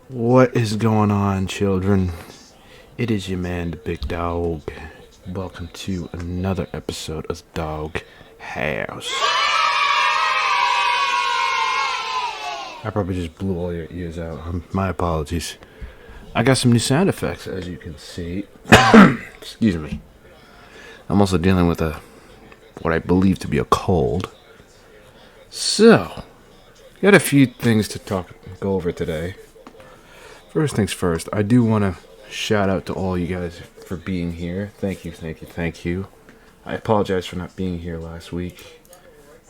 What is going on, children? It is your man, the Big Dog. Welcome to another episode of Dog House. I probably just blew all your ears out. My apologies. I got some new sound effects, as you can see. Excuse me. I'm also dealing with what I believe to be a cold. So, got a few things to go over today. First things first, I do want to shout out to all you guys for being here. Thank you. I apologize for not being here last week.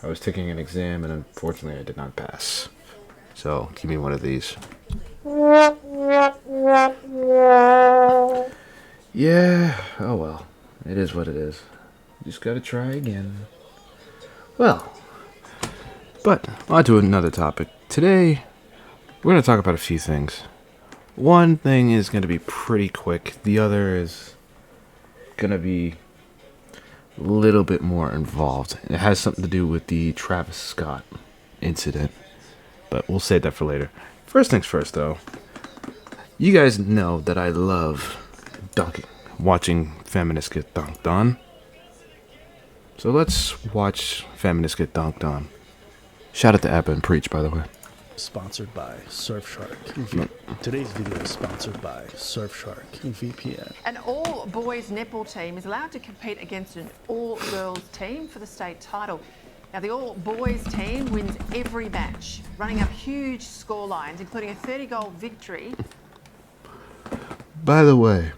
I was taking an exam and unfortunately I did not pass. So, give me one of these. Yeah, oh well. It is what it is. Just gotta try again. Well, but on to another topic. Today, we're gonna talk about a few things. One thing is going to be pretty quick. The other is going to be a little bit more involved. It has something to do with the Travis Scott incident. But we'll save that for later. First things first, though. You guys know that I love dunking. Watching feminists get dunked on. So let's watch feminists get dunked on. Shout out to Abba and Preach, by the way. Sponsored by Surfshark. Today's video is sponsored by Surfshark VPN. An all-boys netball team is allowed to compete against an all-girls team for the state title. Now, the all-boys team wins every match, running up huge score lines, including a 30-goal victory. By the way,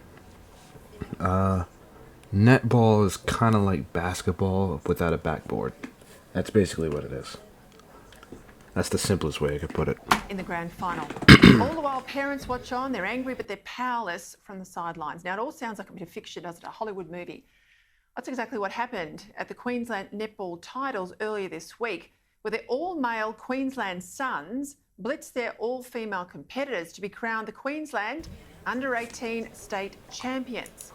netball is kind of like basketball without a backboard. That's basically what it is. That's the simplest way I could put it. In the grand final. All the while, parents watch on. They're angry, but they're powerless from the sidelines. Now, it all sounds like a bit of fiction, doesn't it? A Hollywood movie. That's exactly what happened at the Queensland Netball Titles earlier this week, where the all-male Queensland Suns blitzed their all-female competitors to be crowned the Queensland Under-18 state champions.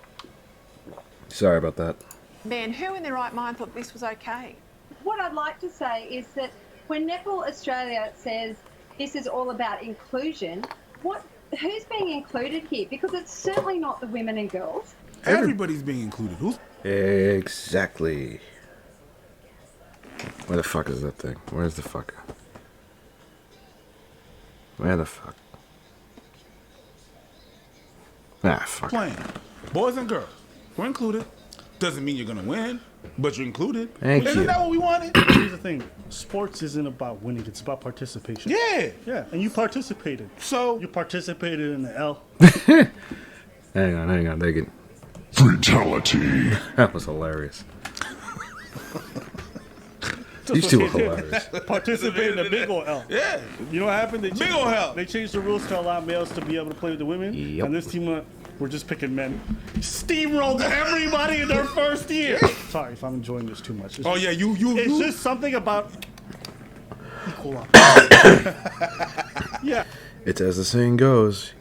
Sorry about that. Man, who in their right mind thought this was okay? What I'd like to say is that when Netball Australia says this is all about inclusion, who's being included here? Because it's certainly not the women and girls. Everybody's being included. Who's? Exactly. Where the fuck is that thing? Where's the fucker? Where the fuck? Ah, fuck. Playing. Boys and girls. We're included. Doesn't mean you're going to win, but you're included. Thank Isn't you. that what we wanted? Here's the thing. Sports isn't about winning. It's about participation. Yeah. Yeah, and you participated. So, You participated in the L. Hang on, they get... Fatality. That was hilarious. These two are hilarious. Participated in the big ol' L. yeah. You know what happened? Big ol' L. They changed the rules to allow males to be able to play with the women. Yep. And this team, we're just picking men. Steamrolled everybody in their first year. Sorry if I'm enjoying this too much. It's Oh, yeah, you. It's just something about equal opportunity. Yeah. It's as the saying goes,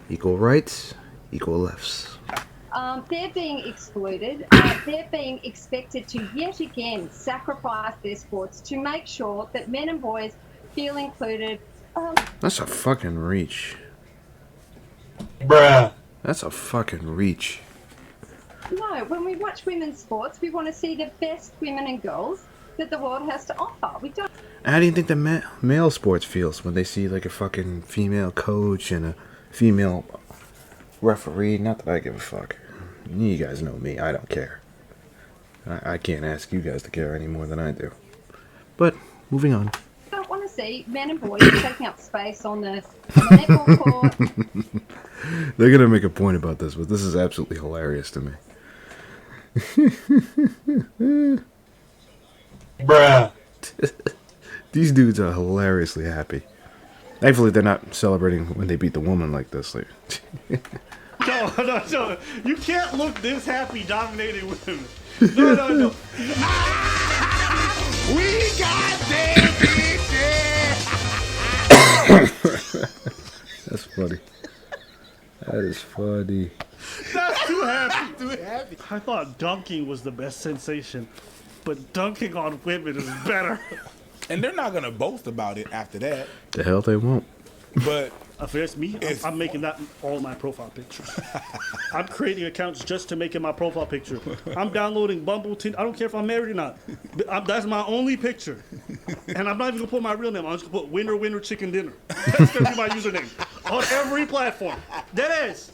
equal rights, equal lefts. They're being excluded. They're being expected to yet again sacrifice their sports to make sure that men and boys feel included. That's a fucking reach. Bruh. That's a fucking reach. No, when we watch women's sports, we want to see the best women and girls that the world has to offer. We don't. How do you think the male sports feels when they see like a fucking female coach and a female referee? Not that I give a fuck. You guys know me. I don't care. I can't ask you guys to care any more than I do. But, moving on. I don't want to see men and boys taking up space on the netball court. They're gonna make a point about this, but this is absolutely hilarious to me. Bruh. These dudes are hilariously happy. Thankfully, they're not celebrating when they beat the woman like this. Like, No. You can't look this happy dominating women. No. We got them bitches. that's funny. That is funny. That's too happy. Too happy. I thought dunking was the best sensation, but dunking on women is better. And they're not going to boast about it after that. The hell they won't. But If it's me, I'm making that all my profile pictures. I'm creating accounts just to make it my profile picture. I'm downloading Bumble, Tinder. I don't care if I'm married or not. That's my only picture. And I'm not even gonna put my real name. I'm just gonna put winner, winner, chicken dinner. That's gonna be my username on every platform. That is.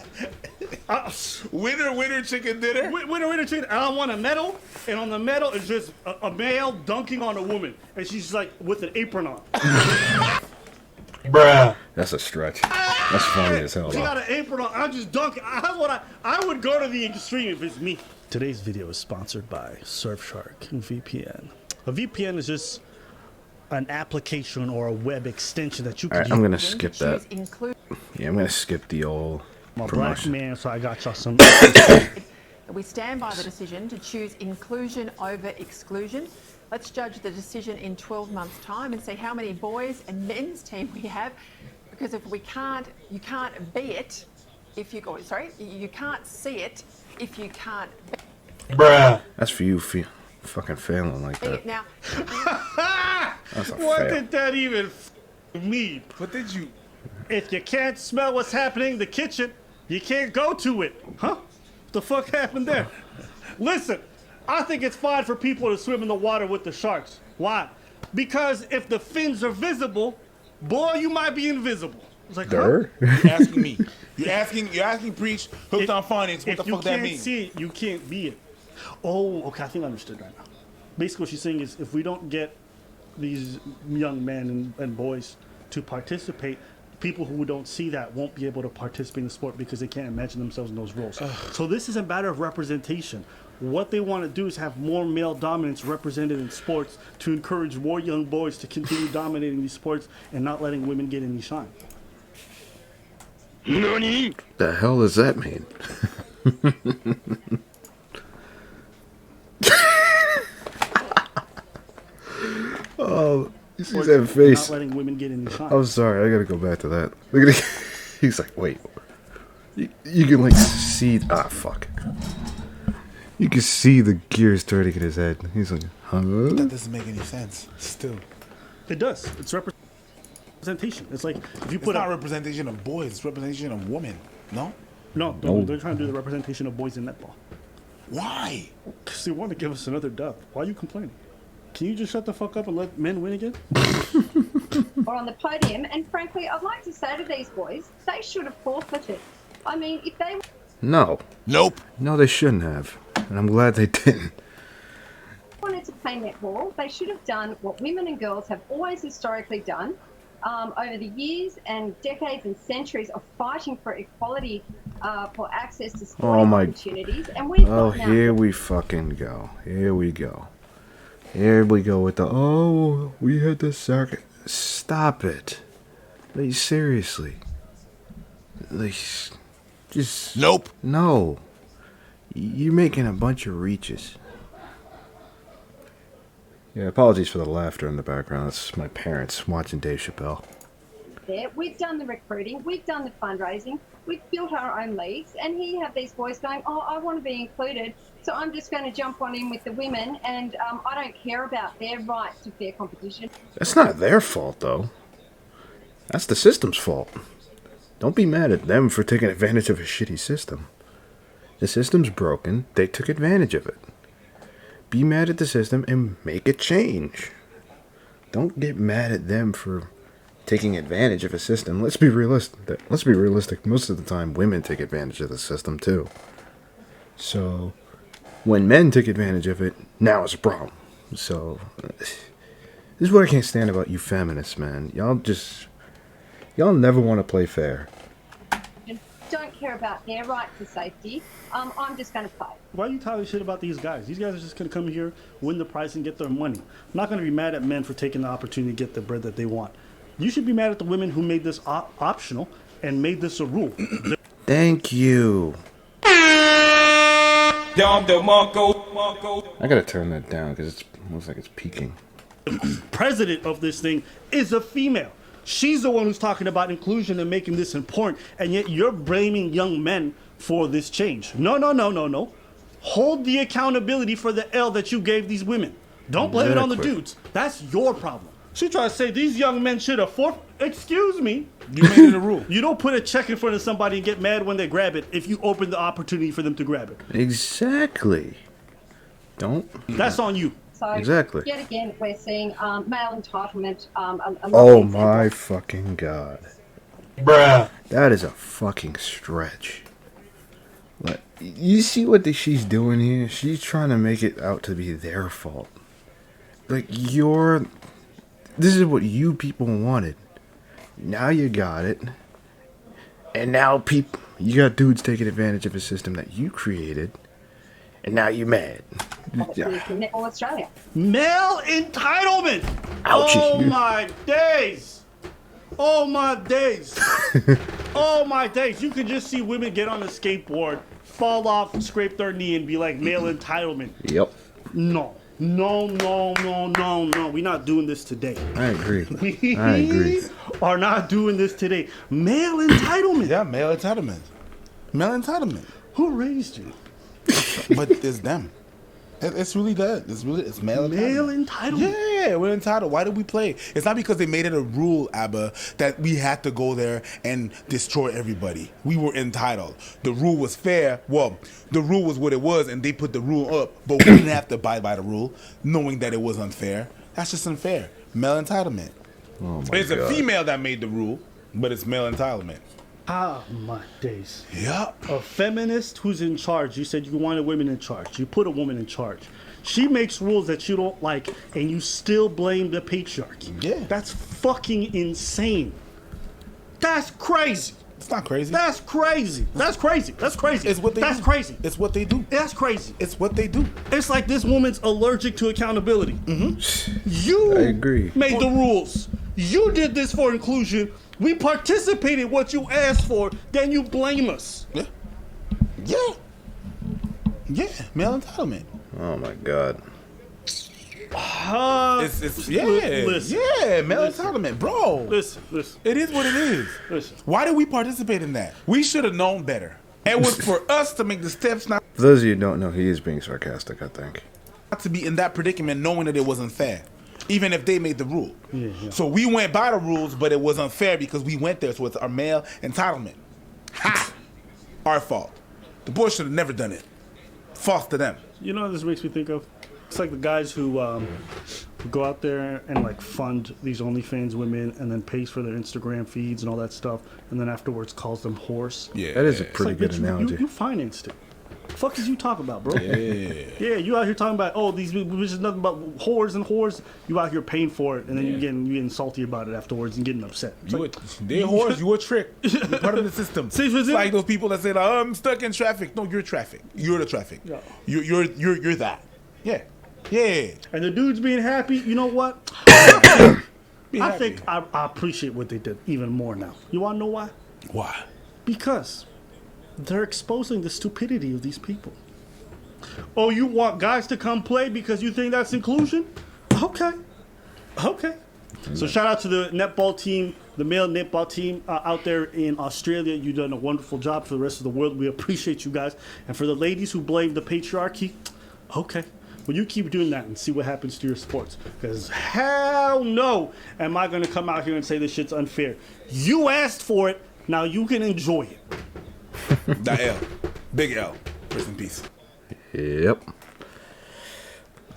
Winner, winner, chicken dinner. Winner, winner, chicken. And I want a medal, and on the medal is just a male dunking on a woman, and she's like with an apron on. Bruh. That's a stretch. That's funny as hell. She Though. got an apron on. I'm just dunking. I would go to the extreme if it's me. Today's video is sponsored by Surfshark VPN. A VPN is just an application or a web extension that you can use. I'm gonna skip that. Include Yeah, I'm gonna skip the old I'm a black promotion. man, so I got y'all some. We stand by the decision to choose inclusion over exclusion. Let's judge the decision in 12 months' time and see how many boys and men's team we have. Because if we can't, you can't be it if you go. Sorry, you can't see it if you can't Bruh. That's for you, fucking failing like be that. it. Now, That's a What fail. did that even mean? What did you? If you can't smell what's happening in the kitchen, you can't go to it. Huh? What the fuck happened there? Listen, I think it's fine for people to swim in the water with the sharks. Why? Because if the fins are visible, boy, you might be invisible. It's like, huh? Durr? You're asking me. You're asking Preach, hooked on finance. What the fuck that If you can't means? see it, you can't be it. Oh, okay, I think I understood right now. Basically what she's saying is if we don't get these young men and boys to participate, people who don't see that won't be able to participate in the sport because they can't imagine themselves in those roles. So this is a matter of representation. What they want to do is have more male dominance represented in sports to encourage more young boys to continue dominating these sports and not letting women get any shine. The hell does that mean? Oh, you see that face? Not letting women get any shine. I'm sorry, I gotta go back to that. Look at it. He's like, wait. You can like see. Ah, fuck. You can see the gears turning in his head. He's like, huh? That doesn't make any sense. Still, It does. It's representation. It's like if you it's put not a representation of boys. It's representation of women. No. no, No. they're trying to do the representation of boys in netball. Why? Because they want to give us another dub. Why are you complaining? Can you just shut the fuck up and let men win again? Or on the podium. And frankly, I'd like to say to these boys, they should have forfeited. I mean, if they No. Nope. No, they shouldn't have. And I'm glad they didn't. wanted to play netball, they should have done what women and girls have always historically done over the years and decades and centuries of fighting for equality, for access to sporting opportunities. And we've Oh, got now. here we fucking go. Here we go. Here we go with the, oh, we had the sack. Stop it. Like, seriously. Like, just. Nope. No. You're making a bunch of reaches. Yeah, apologies for the laughter in the background. That's my parents watching Dave Chappelle. There. We've done the recruiting, we've done the fundraising, we've built our own leagues, and here you have these boys going, oh, I want to be included, so I'm just going to jump on in with the women, and I don't care about their right to fair competition. That's not their fault, though. That's the system's fault. Don't be mad at them for taking advantage of a shitty system. The system's broken. They took advantage of it. Be mad at the system and make a change. Don't get mad at them for taking advantage of a system. Let's be realistic. Most of the time, women take advantage of the system, too. So, when men take advantage of it, now it's a problem. So, this is what I can't stand about you feminists, man. Y'all never want to play fair. Don't care about their right to safety. I'm just going to play. Why are you talking shit about these guys? These guys are just going to come here, win the prize, and get their money. I'm not going to be mad at men for taking the opportunity to get the bread that they want. You should be mad at the women who made this optional and made this a rule. Thank you. I gotta turn that down because it looks like it's peaking. President of this thing is a female. She's the one who's talking about inclusion and making this important, and yet you're blaming young men for this change. No. Hold the accountability for the L that you gave these women. Don't blame it on the Exactly. dudes. That's your problem. She tried to say these young men should afford. Excuse me. You made it a rule. You don't put a check in front of somebody and get mad when they grab it if you open the opportunity for them to grab it. Exactly. Don't. That's on you. So Exactly. yet again, we're seeing male entitlement. Oh my fucking god. Bruh. That is a fucking stretch. Like, you see what she's doing here? She's trying to make it out to be their fault. Like, this is what you people wanted. Now you got it. And now you got dudes taking advantage of a system that you created. And now you're mad. Netball Australia. Male entitlement. Ouchie. Oh my days. Oh my days. Oh my days. You could just see women get on a skateboard, fall off, scrape their knee, and be like, male entitlement. Yep. No. No. We're not doing this today. I agree. We I agree. are not doing this today. Male entitlement. Yeah, male entitlement. Male entitlement. Who raised you? But it's them. It's really that. It's male entitlement. Male entitlement. Yeah, we're entitled. Why did we play? It's not because they made it a rule, Abba, that we had to go there and destroy everybody. We were entitled. The rule was fair. Well, the rule was what it was, and they put the rule up, but we didn't have to abide by the rule, knowing that it was unfair. That's just unfair. Male entitlement. Oh my It's god. a female that made the rule, but it's male entitlement. Ah, my days. Yep. A feminist who's in charge. You said you wanted women in charge. You put a woman in charge. She makes rules that you don't like, and you still blame the patriarchy. Yeah. That's fucking insane. That's crazy. It's not crazy. That's crazy. That's crazy. That's crazy. It's what they That's do. crazy. It's what they do. That's crazy. It's what they do. It's like this woman's allergic to accountability. Mm-hmm. You I agree. made the rules. You did this for inclusion. We participated what you asked for. Then you blame us. Yeah. Yeah. Yeah. Male entitlement. Oh my god. It's yeah. Listen. Yeah. Male entitlement, bro. Listen. It is what it is. Listen. Why did we participate in that? We should have known better. It was for us to make the steps not For those of you who don't know, he is being sarcastic, I think. to be in that predicament knowing that it was unfair. Even if they made the rule. Yeah. So we went by the rules, but it was unfair because we went there. So it's our male entitlement. Ha! Our fault. The boys should have never done it. False to them. You know what this makes me think of? It's like the guys who go out there and like fund these OnlyFans women and then pays for their Instagram feeds and all that stuff, and then afterwards calls them horse. Yeah. That is a It's pretty like, good bitch, analogy. you financed it. The fuck is you talking about, bro? Yeah. Yeah, you out here talking about, oh, these bitches nothing but whores and whores. You out here paying for it, and then you getting salty about it afterwards and getting upset. It's You like, they're whores. You a trick. You're part of the system. See, It's like those people that say, oh, "I'm stuck in traffic." No, you're traffic. You're the traffic. Yeah. You're that. Yeah. Yeah. and the dudes being happy, you know what? Be I happy. think I appreciate what they did even more now. You want to know why? Why? Because they're exposing the stupidity of these people. Oh, you want guys to come play because you think that's inclusion? Okay. So shout out to the netball team, the male netball team out there in Australia. You've done a wonderful job. For the rest of the world, we appreciate you guys. And for the ladies who blame the patriarchy, okay. Well, you keep doing that and see what happens to your sports. Because hell no am I going to come out here and say this shit's unfair. You asked for it. Now you can enjoy it. That L. Big L. Rest in peace. Yep.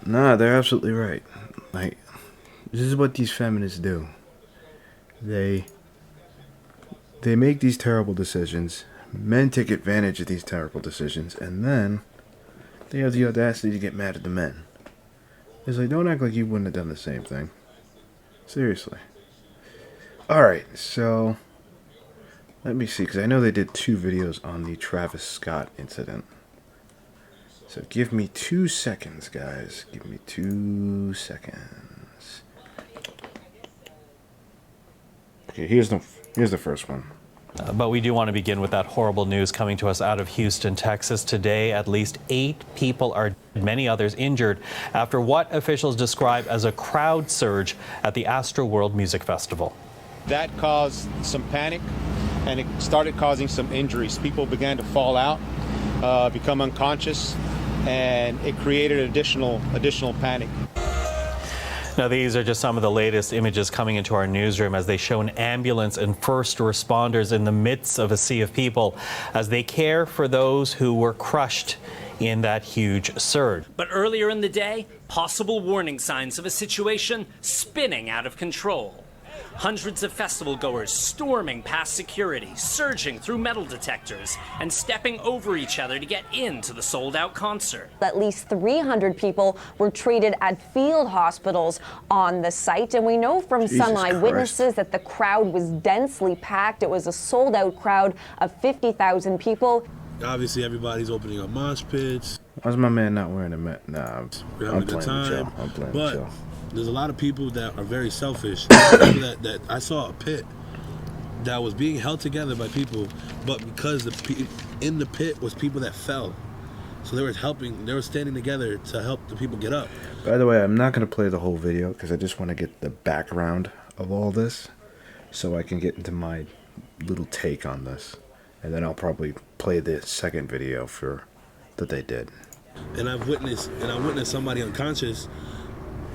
Nah, they're absolutely right. Like, this is what these feminists do. They make these terrible decisions. Men take advantage of these terrible decisions, and then they have the audacity to get mad at the men. It's like, don't act like you wouldn't have done the same thing. Seriously. Alright, so let me see, because I know they did 2 videos on the Travis Scott incident. So give me 2 seconds, guys. Give me 2 seconds. Okay, here's the first one. But we do want to begin with that horrible news coming to us out of Houston, Texas. Today, at least 8 people are dead, many others injured after what officials describe as a crowd surge at the Astroworld Music Festival. That caused some panic, and it started causing some injuries. People began to fall out, become unconscious, and it created additional panic. Now, these are just some of the latest images coming into our newsroom as they show an ambulance and first responders in the midst of a sea of people as they care for those who were crushed in that huge surge. But earlier in the day, possible warning signs of a situation spinning out of control. Hundreds of festival goers storming past security, surging through metal detectors, and stepping over each other to get into the sold-out concert. At least 300 people were treated at field hospitals on the site, and we know from some eyewitnesses that the crowd was densely packed. It was a sold-out crowd of 50,000 people. Obviously, everybody's opening up mosh pits. Why's my man not wearing a net? Nah, We're having a good time. I'm playing but chill. There's a lot of people that are very selfish. that I saw a pit that was being held together by people, but because in the pit was people that fell, so they were standing together to help the people get up. By the way, I'm not going to play the whole video because I just want to get the background of all this so I can get into my little take on this. And then I'll probably play the second video that they did. And I've witnessed somebody unconscious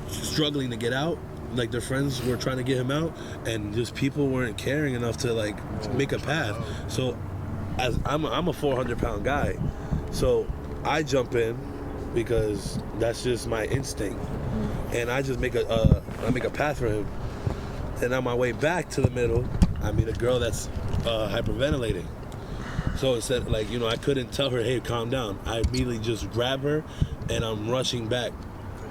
struggling to get out. Like their friends were trying to get him out, and just people weren't caring enough to like make a path. So, as I'm a 400-pound guy, so I jump in because that's just my instinct, and I just make a path for him. And on my way back to the middle, I meet a girl that's hyperventilating. So instead, like, you know, I couldn't tell her, hey, calm down. I immediately just grab her, and I'm rushing back.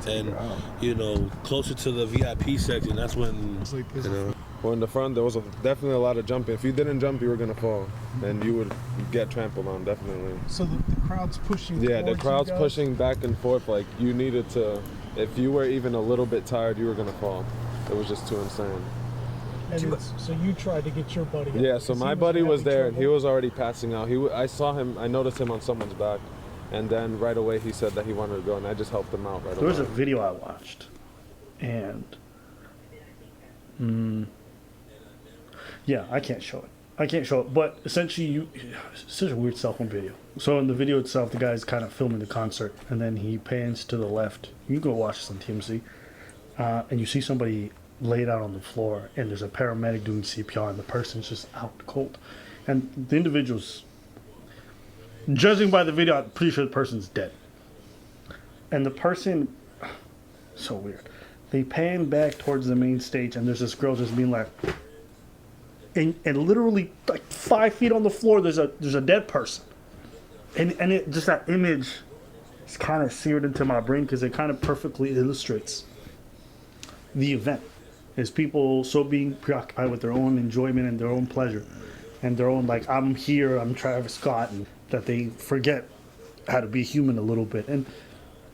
And, you know, closer to the VIP section, that's when, you know. Well, in the front, there was definitely a lot of jumping. If you didn't jump, you were going to fall, and you would get trampled on, definitely. So the crowd's pushing Yeah, the crowd's you guys? pushing back and forth. Like, you needed to, if you were even a little bit tired, you were going to fall. It was just too insane. And so you tried to get your buddy. Yeah, so my buddy was there, and he was already passing out. I saw him, I noticed him on someone's back, and then right away he said that he wanted to go, and I just helped him out right away. There was a video I watched, and yeah, I can't show it. But essentially, it's such a weird cell phone video. So in the video itself, the guy's kind of filming the concert, and then he pans to the left. You can go watch this on TMZ, and you see somebody laid out on the floor, and there's a paramedic doing CPR, and the person's just out cold. And the individual's, judging by the video, I'm pretty sure the person's dead. And the person, so weird. They pan back towards the main stage, and there's this girl just being like, and literally like 5 feet on the floor, there's a dead person. And it just, that image is kind of seared into my brain because it kind of perfectly illustrates the event. Is people so being preoccupied with their own enjoyment and their own pleasure and their own, like, I'm here, I'm Travis Scott, and that they forget how to be human a little bit. And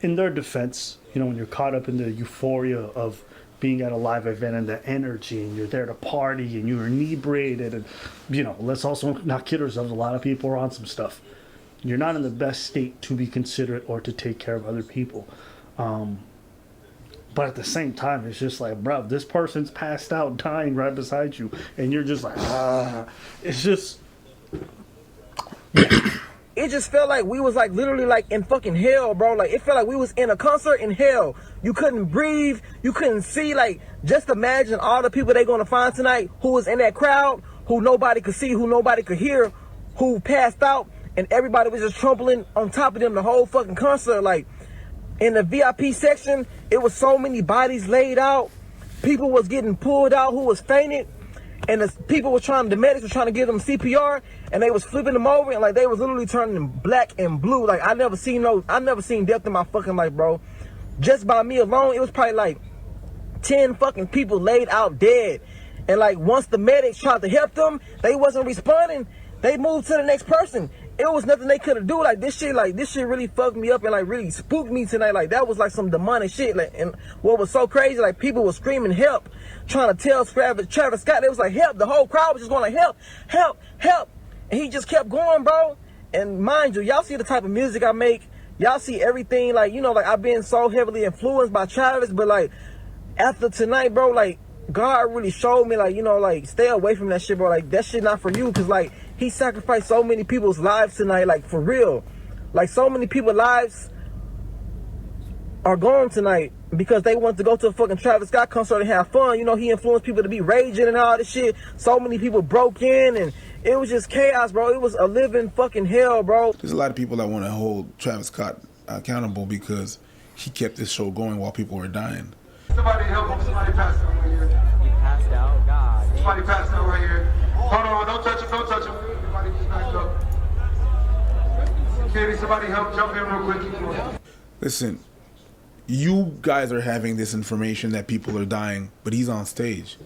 in their defense, you know, when you're caught up in the euphoria of being at a live event and the energy, and you're there to party and you're inebriated, and, you know, let's also not kid ourselves, a lot of people are on some stuff. You're not in the best state to be considerate or to take care of other people. But at the same time, it's just like, bro, this person's passed out, dying right beside you, and you're just like, it's just, yeah. It just felt like we was like literally like in fucking hell, bro. Like it felt like we was in a concert in hell. You couldn't breathe, you couldn't see. Like, just imagine all the people they gonna find tonight who was in that crowd, who nobody could see, who nobody could hear, who passed out, and everybody was just trampling on top of them the whole fucking concert. Like, in the VIP section, it was so many bodies laid out. People was getting pulled out who was fainted. And the medics were trying to give them CPR, and they was flipping them over, and like they was literally turning them black and blue. Like I never seen death in my fucking life, bro. Just by me alone, it was probably like 10 fucking people laid out dead. And like once the medics tried to help them, they wasn't responding. They moved to the next person. It was nothing they could have do. Like this shit really fucked me up and like really spooked me tonight. Like that was like some demonic shit. Like, and what was so crazy, like people were screaming help, trying to tell Travis Scott. They was like help. The whole crowd was just going like help, help, help. And he just kept going, bro. And mind you, y'all see the type of music I make. Y'all see everything, like, you know, like I've been so heavily influenced by Travis, but like after tonight, bro, like God really showed me, like, you know, like stay away from that shit, bro. Like that shit not for you, cause like he sacrificed so many people's lives tonight, like for real. Like so many people's lives are gone tonight because they wanted to go to a fucking Travis Scott concert and have fun. You know, he influenced people to be raging and all this shit. So many people broke in, and it was just chaos, bro. It was a living fucking hell, bro. There's a lot of people that want to hold Travis Scott accountable because he kept this show going while people were dying. Somebody help him. Somebody passed out right here. He passed out. God. Somebody passed out right here. Hold on. Don't touch him. Don't touch him. Everybody just back up. Security, somebody help jump in real quick. Keep going. Listen, you guys are having this information that people are dying, but he's on stage.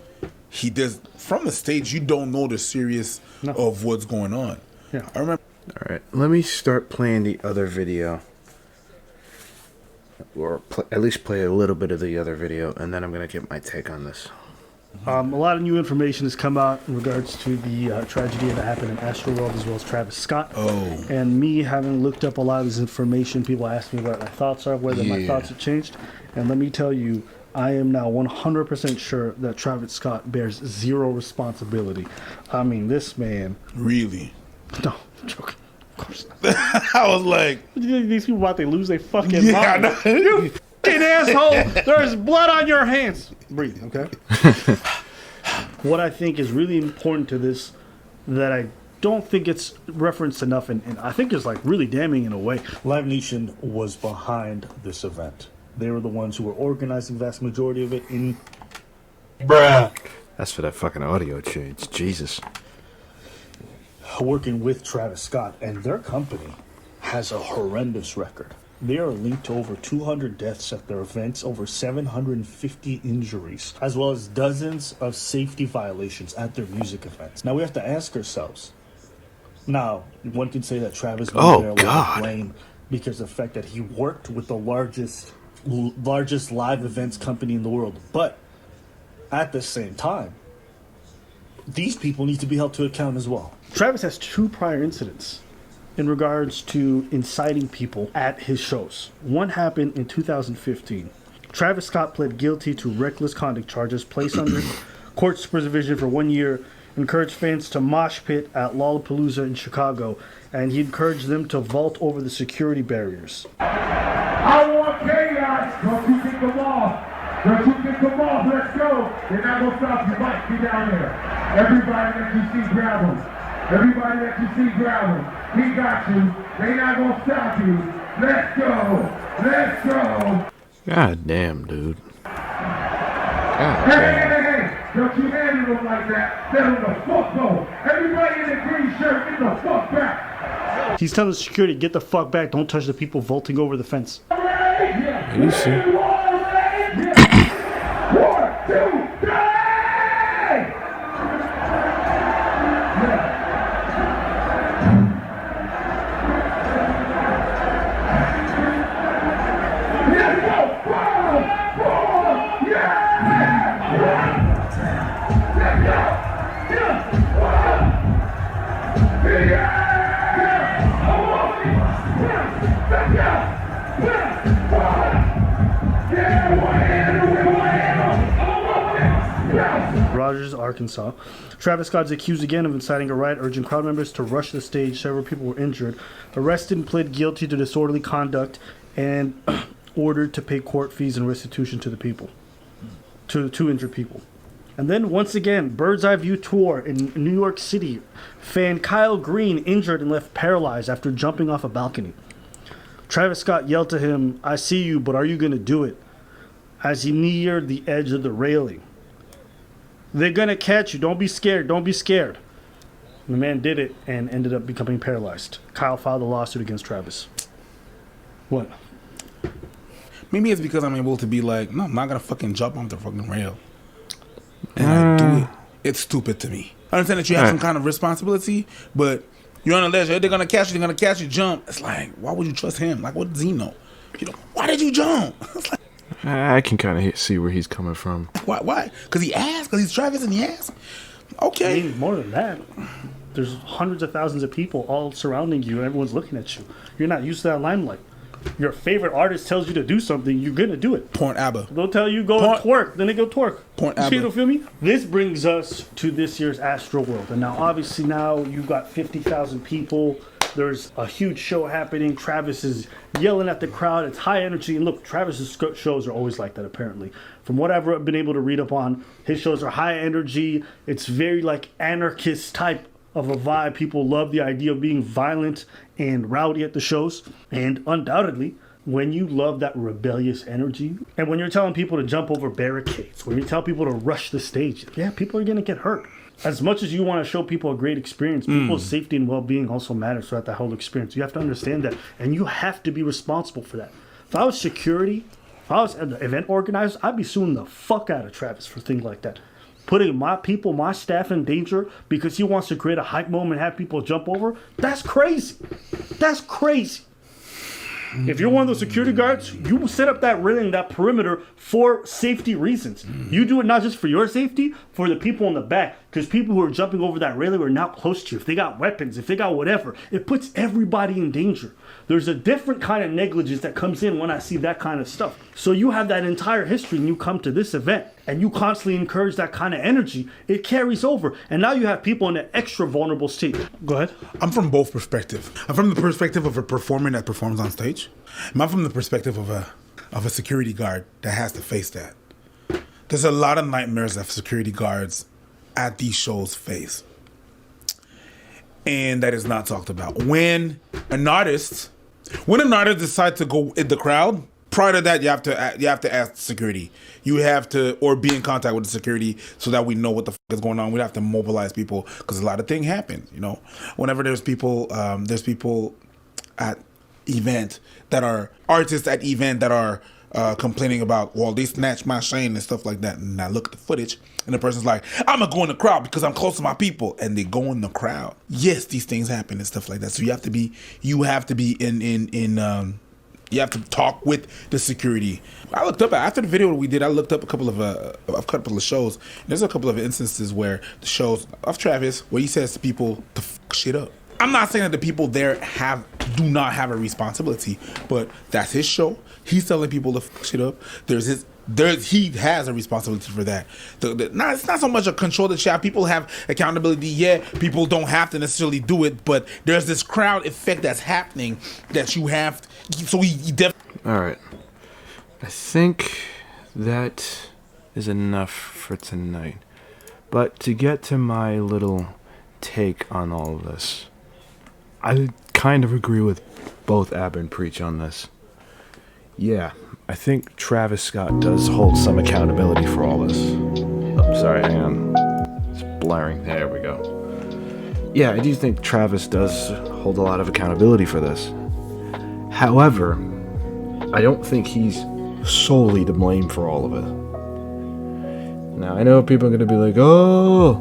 He does from the stage. You don't know the serious of what's going on. Yeah, I remember. All right, let me start playing the other video, or at least play a little bit of the other video, and then I'm gonna get my take on this. A lot of new information has come out in regards to the tragedy that happened in Astroworld, as well as Travis Scott. Oh. And me having looked up a lot of this information, people ask me what my thoughts are, whether my thoughts have changed. And let me tell you, I am now 100% sure that Travis Scott bears zero responsibility. I mean, this man... Really? No, I'm joking. Of course not. I was like... These people about to lose their fucking mind. You fucking asshole! There's blood on your hands! Breathe, okay? What I think is really important to this, that I don't think it's referenced enough, and I think it's like really damning in a way. Live Nation was behind this event. They were the ones who were organizing the vast majority of it in... Bruh. That's for that fucking audio change. Jesus. Working with Travis Scott, and their company has a horrendous record. They are linked to over 200 deaths at their events, over 750 injuries, as well as dozens of safety violations at their music events. Now we have to ask ourselves. Now, one can say that Travis was there with blame because of the fact that he worked with the largest live events company in the world. But at the same time, these people need to be held to account as well. Travis has 2 prior incidents in regards to inciting people at his shows. One happened in 2015. Travis Scott pled guilty to reckless conduct charges placed under court supervision for 1 year, encouraged fans to mosh pit at Lollapalooza in Chicago, and he encouraged them to vault over the security barriers. I want chaos. Don't you get them off. Don't you get them off. Let's go. They're not going to stop you. Mike, get down there. Everybody that you see, grab them. Everybody that you see, grab them. He got you. They not going to stop you. Let's go. Let's go. God damn, dude. God Hey, damn. hey, hey, hey. Don't you handle them like that. Let them the fuck go. Everybody in the green shirt, get the fuck back. He's telling the security, get the fuck back, don't touch the people vaulting over the fence. You see? 1, 2, 3. Rogers, Arkansas. Travis Scott is accused again of inciting a riot, urging crowd members to rush the stage. Several people were injured. Arrested and pled guilty to disorderly conduct and ordered to pay court fees and restitution to the people, to 2 injured people. And then once again, Bird's Eye View tour in New York City. Fan Kyle Green injured and left paralyzed after jumping off a balcony. Travis Scott yelled to him, "I see you, but are you going to do it?" as he neared the edge of the railing. "They're going to catch you. Don't be scared. Don't be scared." And the man did it and ended up becoming paralyzed. Kyle filed a lawsuit against Travis. What? Maybe it's because I'm able to be like, no, I'm not going to fucking jump off the fucking rail. And I do it. It's stupid to me. I understand that you have some kind of responsibility, but you're on a ledge. They're going to catch you. They're going to catch you. Jump. It's like, why would you trust him? Like, what does he know? You know, why did you jump? It's like, I can kind of see where he's coming from. Why? Because he asked? Because he's Travis and he asked? Okay. I mean, more than that. There's hundreds of thousands of people all surrounding you and everyone's looking at you. You're not used to that limelight. Your favorite artist tells you to do something, you're going to do it. Porn ABBA. They'll tell you go twerk, then they go twerk. Porn ABBA. You feel me? This brings us to this year's Astroworld. And now, obviously, now you've got 50,000 people There's a huge show happening. Travis is yelling at the crowd. It's high energy. And look, Travis's shows are always like that, apparently. From what I've been able to read up on, his shows are high energy. It's very like anarchist type of a vibe. People love the idea of being violent and rowdy at the shows. And undoubtedly, when you love that rebellious energy, and when you're telling people to jump over barricades, when you tell people to rush the stage, yeah, people are going to get hurt. As much as you want to show people a great experience, people's safety and well-being also matters throughout the whole experience. You have to understand that, and you have to be responsible for that. If I was security, if I was an event organizer, I'd be suing the fuck out of Travis for things like that. Putting my people, my staff in danger because he wants to create a hype moment and have people jump over, that's crazy. That's crazy. If you're one of those security guards, you set up that railing, that perimeter for safety reasons. You do it not just for your safety, for the people in the back. Because people who are jumping over that railing are now close to you. If they got weapons, if they got whatever, it puts everybody in danger. There's a different kind of negligence that comes in when I see that kind of stuff. So you have that entire history and you come to this event and you constantly encourage that kind of energy. It carries over. And now you have people in an extra vulnerable state. Go ahead. I'm from both perspectives. I'm from the perspective of a performer that performs on stage. And I'm from the perspective of a security guard that has to face that. There's a lot of nightmares that security guards at these shows face. And that is not talked about. When an artist decides to go in the crowd, prior to that, you have to ask security. You have to, or be in contact with the security so that we know what the fuck is going on. We have to mobilize people because a lot of things happen. You know, whenever there's people at event that are artists at event that are complaining about, well, they snatched my chain and stuff like that. And I look at the footage and the person's like, I'm gonna go in the crowd because I'm close to my people. And they go in the crowd. Yes, these things happen and stuff like that. So you have to be you have to talk with the security. I looked up after the video we did. I looked up a couple of shows. There's a couple of instances where the shows of Travis where he says to people to fuck shit up. I'm not saying that the people there do not have a responsibility, but that's his show. He's telling people to fuck shit up. He has a responsibility for that. It's not so much a control the chat. People have accountability. Yeah, people don't have to necessarily do it, but there's this crowd effect that's happening that you have. So he definitely. All right. I think that is enough for tonight. But to get to my little take on all of this, I kind of agree with both Ab and Preach on this. Yeah, I think Travis Scott does hold some accountability for all this. Oh, sorry, hang on. It's blaring. There we go. Yeah, I do think Travis does hold a lot of accountability for this. However, I don't think he's solely to blame for all of it. Now, I know people are going to be like, oh,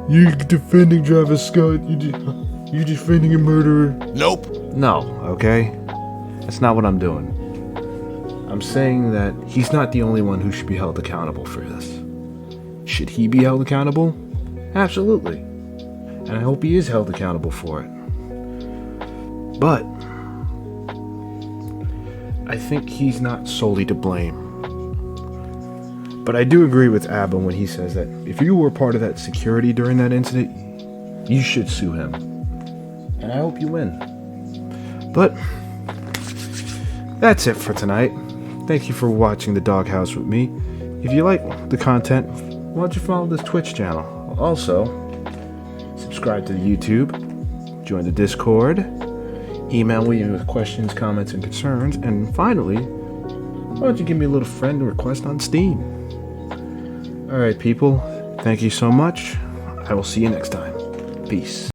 you're defending Travis Scott. You're defending a murderer. Nope. No, okay? That's not what I'm doing. I'm saying that he's not the only one who should be held accountable for this. Should he be held accountable? Absolutely. And I hope he is held accountable for it. But I think he's not solely to blame. But I do agree with Abba when he says that if you were part of that security during that incident, you should sue him. And I hope you win. But that's it for tonight. Thank you for watching The Doghouse with me. If you like the content, why don't you follow this Twitch channel? Also, subscribe to the YouTube, join the Discord, email me with questions, comments, and concerns, and finally, why don't you give me a little friend request on Steam? Alright people, thank you so much. I will see you next time. Peace.